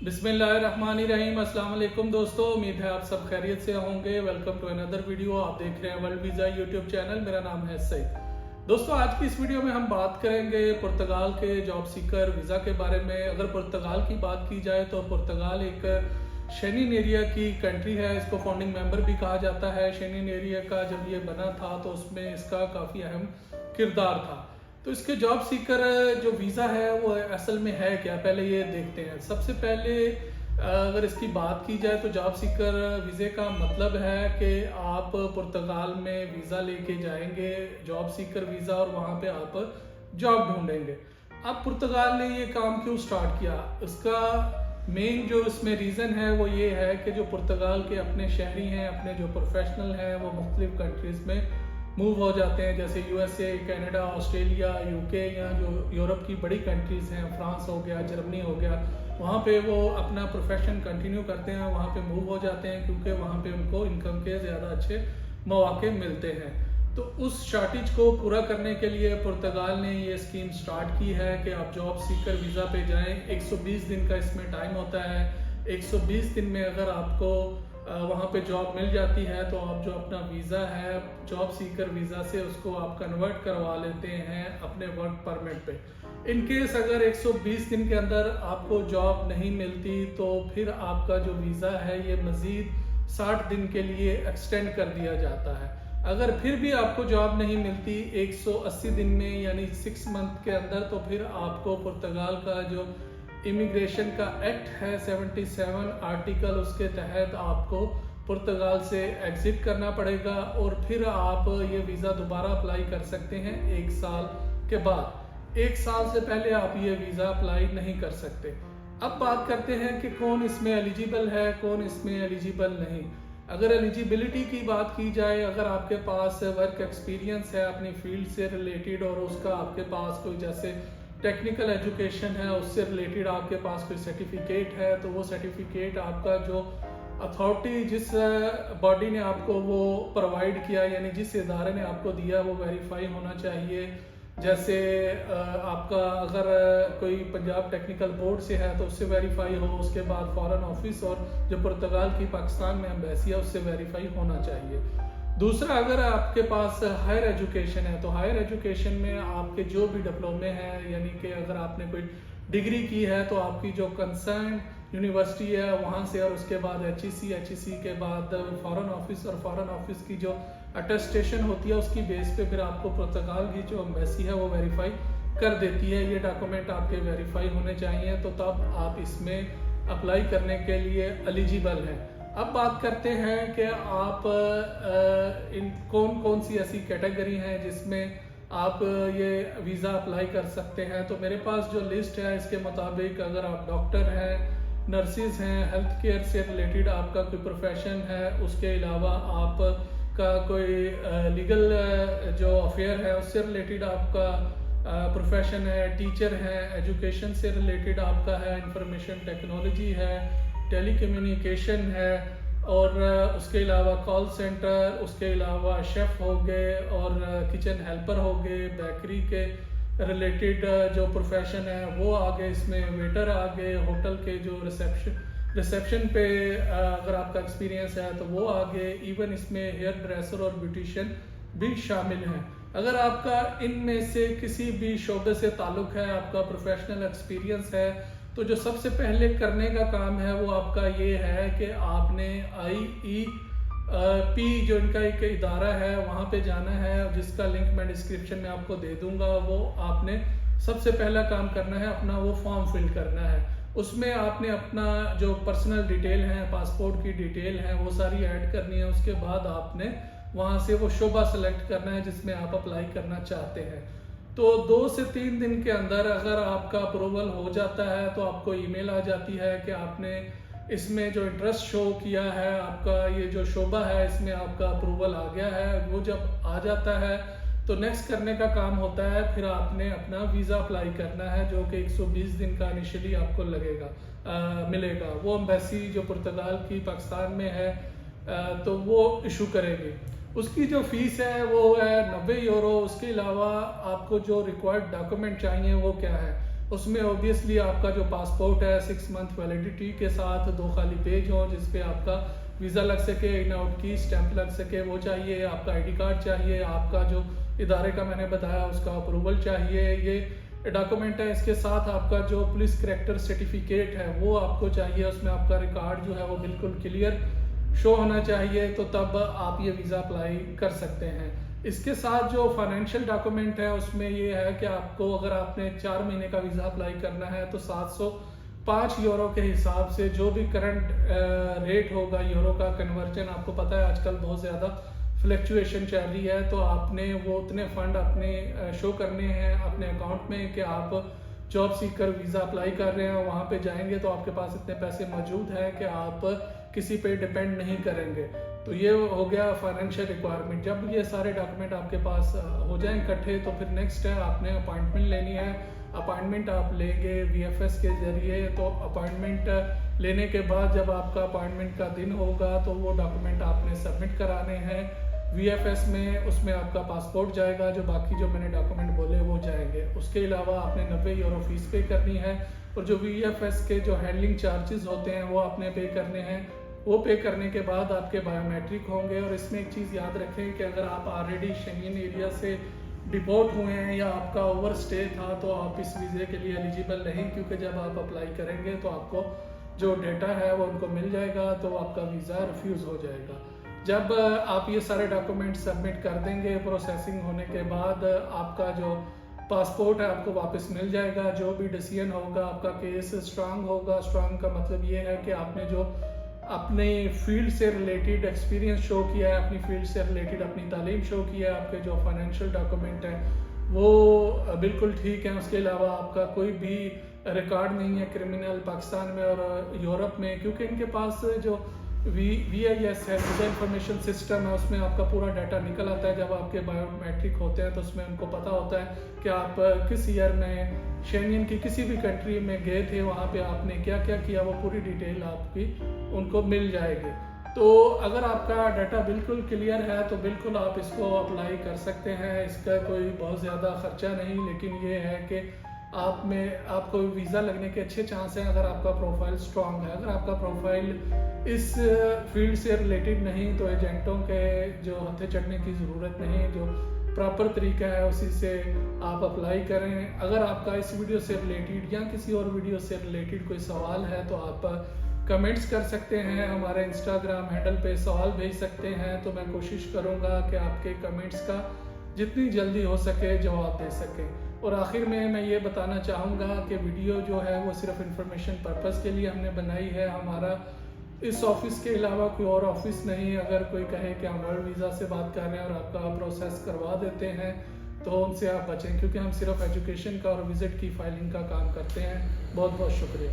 बिस्मिल्लाहिर्रहमानिर्रहीम। अस्सलाम वालेकुम दोस्तों, उम्मीद है आप सब खैरियत से होंगे। Welcome to another video. आप देख रहे हैं वर्ल्ड वीज़ा यूट्यूब चैनल। मेरा नाम है सईद। दोस्तों, आज की इस वीडियो में हम बात करेंगे पुर्तगाल के जॉब सीकर वीज़ा के बारे में। अगर पुर्तगाल की बात की जाए तो पुर्तगाल एक शेनिन एरिया की कंट्री है। इसको फाउंडिंग मेंबर भी कहा जाता है। शेनिन एरिया का जब ये बना था तो उसमें इसका काफ़ी अहम किरदार था। तो इसके जॉब सीकर जो वीज़ा है वो असल में है क्या, पहले ये देखते हैं। सबसे पहले अगर इसकी बात की जाए तो जॉब सीकर वीज़े का मतलब है कि आप पुर्तगाल में वीज़ा लेके जाएंगे, जॉब सीकर वीज़ा, और वहाँ पे आप जॉब ढूंढेंगे। अब पुर्तगाल ने ये काम क्यों स्टार्ट किया, उसका मेन जो इसमें रीज़न है वो ये है कि जो पुर्तगाल के अपने शहरी हैं, अपने जो प्रोफेशनल हैं, वो मुख्तलिफ कंट्रीज़ में मूव हो जाते हैं, जैसे यूएसए, कनाडा, ऑस्ट्रेलिया, यूके, या जो यूरोप की बड़ी कंट्रीज़ हैं, फ्रांस हो गया, जर्मनी हो गया, वहाँ पे वो अपना प्रोफेशन कंटिन्यू करते हैं, वहाँ पे मूव हो जाते हैं, क्योंकि वहाँ पे उनको इनकम के ज़्यादा अच्छे मौके मिलते हैं। तो उस शॉर्टेज को पूरा करने के लिए पुर्तगाल ने ये स्कीम स्टार्ट की है कि आप जॉब सीकर वीज़ा पे जाएं। 120 दिन का इसमें टाइम होता है। 120 दिन में अगर आपको वहाँ पे जॉब मिल जाती है तो आप जो अपना वीज़ा है जॉब सीकर वीज़ा से उसको आप कन्वर्ट करवा लेते हैं अपने वर्क परमिट पे। इन केस अगर 120 दिन के अंदर आपको जॉब नहीं मिलती तो फिर आपका जो वीज़ा है ये मज़ीद 60 दिन के लिए एक्सटेंड कर दिया जाता है। अगर फिर भी आपको जॉब नहीं मिलती 180 दिन में, यानी 6 मंथ के अंदर, तो फिर आपको पुर्तगाल का जो इमिग्रेशन का एक्ट है 77 आर्टिकल, उसके तहत आपको पुर्तगाल से एग्जिट करना पड़ेगा और फिर आप ये वीज़ा दोबारा अप्लाई कर सकते हैं 1 साल के बाद। 1 साल से पहले आप ये वीज़ा अप्लाई नहीं कर सकते। अब बात करते हैं कि कौन इसमें एलिजिबल है, कौन इसमें एलिजिबल नहीं। अगर एलिजिबिलिटी की बात की जाए, अगर आपके पास वर्क एक्सपीरियंस है अपनी फील्ड से रिलेटेड और उसका आपके पास कोई जैसे टेक्निकल एजुकेशन है, उससे रिलेटेड आपके पास कोई सर्टिफिकेट है, तो वो सर्टिफिकेट आपका जो अथॉरिटी, जिस बॉडी ने आपको वो प्रोवाइड किया, यानी जिस इदारे ने आपको दिया, वो वेरीफाई होना चाहिए। जैसे आपका अगर कोई पंजाब टेक्निकल बोर्ड से है तो उससे वेरीफाई हो, उसके बाद फॉरेन ऑफिस और जो पुर्तगाल की पाकिस्तान में एम्बेसी है उससे वेरीफाई होना चाहिए। दूसरा, अगर आपके पास हायर एजुकेशन है तो हायर एजुकेशन में आपके जो भी डिप्लोमे हैं, यानी कि अगर आपने कोई डिग्री की है तो आपकी जो कंसर्न यूनिवर्सिटी है वहाँ से, और उसके बाद HEC के बाद फॉरेन ऑफिस, और फॉरेन ऑफिस की जो अटेस्टेशन होती है उसकी बेस पे फिर आपको पुर्तगाल की जो एम्बेसी है वो वेरीफाई कर देती है। ये डॉक्यूमेंट आपके वेरीफाई होने चाहिए, तो तब आप इसमें अप्लाई करने के लिए एलिजिबल हैं। अब बात करते हैं कि आप इन कौन कौन सी ऐसी कैटेगरी हैं जिसमें आप ये वीज़ा अप्लाई कर सकते हैं। तो मेरे पास जो लिस्ट है इसके मुताबिक, अगर आप डॉक्टर हैं, नर्सिस हैं, हेल्थ केयर से रिलेटेड आपका कोई प्रोफेशन है, उसके अलावा आपका कोई लीगल जो अफेयर है उससे रिलेटेड आपका प्रोफेशन है, टीचर है, एजुकेशन से रिलेटेड आपका है, इंफॉर्मेशन टेक्नोलॉजी है, टेलीकम्युनिकेशन है, और उसके अलावा कॉल सेंटर, उसके अलावा शेफ़ हो गए, और किचन हेल्पर हो गए, बेकरी के रिलेटेड जो प्रोफेशन है वो आ गए, इसमें वेटर आ गए, होटल के जो रिसेप्शन पे अगर आपका एक्सपीरियंस है तो वो आ गए, इवन इसमें हेयर ड्रेसर और ब्यूटिशियन भी शामिल हैं। अगर आपका इनमें से किसी भी शोबे से ताल्लुक़ है, आपका प्रोफेशनल एक्सपीरियंस है, तो जो सबसे पहले करने का काम है वो आपका ये है कि आपने IEP जो इनका एक इदारा है वहाँ पे जाना है, जिसका लिंक मैं डिस्क्रिप्शन में आपको दे दूँगा। वो आपने सबसे पहला काम करना है, अपना वो फॉर्म फिल करना है। उसमें आपने अपना जो पर्सनल डिटेल है, पासपोर्ट की डिटेल है, वो सारी ऐड करनी है। उसके बाद आपने वहाँ से वो शोबा सेलेक्ट करना है जिसमें आप अप्लाई करना चाहते हैं। तो 2 से 3 दिन के अंदर अगर आपका अप्रूवल हो जाता है तो आपको ईमेल आ जाती है कि आपने इसमें जो इंटरेस्ट शो किया है, आपका ये जो शोबा है इसमें आपका अप्रूवल आ गया है। वो जब आ जाता है तो नेक्स्ट करने का काम होता है, फिर आपने अपना वीज़ा अप्लाई करना है, जो कि 120 दिन का इनिशियली आपको मिलेगा। वो एम्बेसी जो पुर्तगाल की पाकिस्तान में है तो वो इशू करेगी। उसकी जो फीस है वो है 90 यूरो। उसके अलावा आपको जो रिक्वायर्ड डॉक्यूमेंट चाहिए वो क्या है, उसमें ऑब्वियसली आपका जो पासपोर्ट है 6 मंथ वैलिडिटी के साथ 2 खाली पेज हो जिसपे आपका वीज़ा लग सके, इन आउट की स्टैंप लग सके, वो चाहिए। आपका आईडी कार्ड चाहिए, आपका जो इदारे का मैंने बताया उसका अप्रूवल चाहिए, ये डॉक्यूमेंट है। इसके साथ आपका जो पुलिस करैक्टर सर्टिफिकेट है वो आपको चाहिए, उसमें आपका रिकॉर्ड जो है वो बिल्कुल क्लियर शो होना चाहिए, तो तब आप ये वीज़ा अप्लाई कर सकते हैं। इसके साथ जो फाइनेंशियल डॉक्यूमेंट है उसमें ये है कि आपको अगर आपने 4 महीने का वीज़ा अप्लाई करना है तो 705 यूरो के हिसाब से जो भी करंट रेट होगा यूरो का कन्वर्जन, आपको पता है आजकल बहुत ज़्यादा फ्लक्चुएशन चल रही है, तो आपने वो उतने फंड अपने शो करने हैं अपने अकाउंट में कि आप जॉब सीकर वीज़ा अप्लाई कर रहे हैं। वहाँ पे जाएंगे तो आपके पास इतने पैसे मौजूद हैं कि आप किसी पे डिपेंड नहीं करेंगे। तो ये हो गया फाइनेंशियल रिक्वायरमेंट। जब ये सारे डॉक्यूमेंट आपके पास हो जाएं इकट्ठे तो फिर नेक्स्ट है आपने अपॉइंटमेंट लेनी है। अपॉइंटमेंट आप लेंगे VFS के ज़रिए, तो अपॉइंटमेंट लेने के बाद जब आपका अपॉइंटमेंट का दिन होगा तो वो डॉक्यूमेंट आपने सबमिट कराने हैं VFS में। उसमें आपका पासपोर्ट जाएगा, जो बाकी जो मैंने डॉक्यूमेंट बोले वो जाएंगे। उसके अलावा आपने 90 यूरो फीस पे करनी है, और जो VFS के जो हैंडलिंग चार्जेस होते हैं वो आपने पे करने हैं। वो पे करने के बाद आपके बायोमेट्रिक होंगे। और इसमें एक चीज़ याद रखें कि अगर आप ऑलरेडी शेंगन एरिया से डिपोर्ट हुए हैं या आपका ओवर स्टे था तो आप इस वीज़े के लिए एलिजिबल नहीं, क्योंकि जब आप अप्लाई करेंगे तो आपको जो डेटा है वो उनको मिल जाएगा, तो आपका वीज़ा रिफ्यूज़ हो जाएगा। जब आप ये सारे डॉक्यूमेंट सबमिट कर देंगे, प्रोसेसिंग होने के बाद आपका जो पासपोर्ट है आपको वापस मिल जाएगा। जो भी डिसीजन होगा, आपका केस स्ट्रांग होगा। स्ट्रांग का मतलब ये है कि आपने जो अपने फील्ड से रिलेटेड एक्सपीरियंस शो किया है, अपनी फील्ड से रिलेटेड अपनी तालीम शो किया है, आपके जो फाइनेंशियल डॉक्यूमेंट हैं वो बिल्कुल ठीक है। उसके अलावा आपका कोई भी रिकॉर्ड नहीं है क्रिमिनल पाकिस्तान में और यूरोप में, क्योंकि इनके पास जो VIS है, वीज़ा इंफॉर्मेशन सिस्टम है, उसमें आपका पूरा डाटा निकल आता है। जब आपके बायोमेट्रिक होते हैं तो उसमें उनको पता होता है कि आप किस ईयर में शेंगन की किसी भी कंट्री में गए थे, वहाँ पे आपने क्या क्या किया, वो पूरी डिटेल आपकी उनको मिल जाएगी। तो अगर आपका डाटा बिल्कुल क्लियर है तो बिल्कुल आप इसको अप्लाई कर सकते हैं। इसका कोई बहुत ज़्यादा खर्चा नहीं, लेकिन ये है कि आपको वीज़ा लगने के अच्छे चांस हैं अगर आपका प्रोफाइल स्ट्रांग है। अगर आपका प्रोफाइल इस फील्ड से रिलेटेड नहीं तो एजेंटों के जो हथे चढ़ने की ज़रूरत नहीं, जो प्रॉपर तरीका है उसी से आप अप्लाई करें। अगर आपका इस वीडियो से रिलेटेड या किसी और वीडियो से रिलेटेड कोई सवाल है तो आप कमेंट्स कर सकते हैं, हमारे इंस्टाग्राम हैंडल पे सवाल भेज सकते हैं, तो मैं कोशिश करूँगा कि आपके कमेंट्स का जितनी जल्दी हो सके जवाब दे सकें। और आखिर में मैं ये बताना चाहूँगा कि वीडियो जो है वो सिर्फ इंफॉर्मेशन पर्पज़ के लिए हमने बनाई है। हमारा इस ऑफिस के अलावा कोई और ऑफिस नहीं। अगर कोई कहे कि हम वर्ल्ड वीज़ा से बात कर रहे हैं और आपका प्रोसेस करवा देते हैं तो उनसे आप बचें, क्योंकि हम सिर्फ एजुकेशन का और विज़िट की फाइलिंग का काम करते हैं। बहुत बहुत शुक्रिया।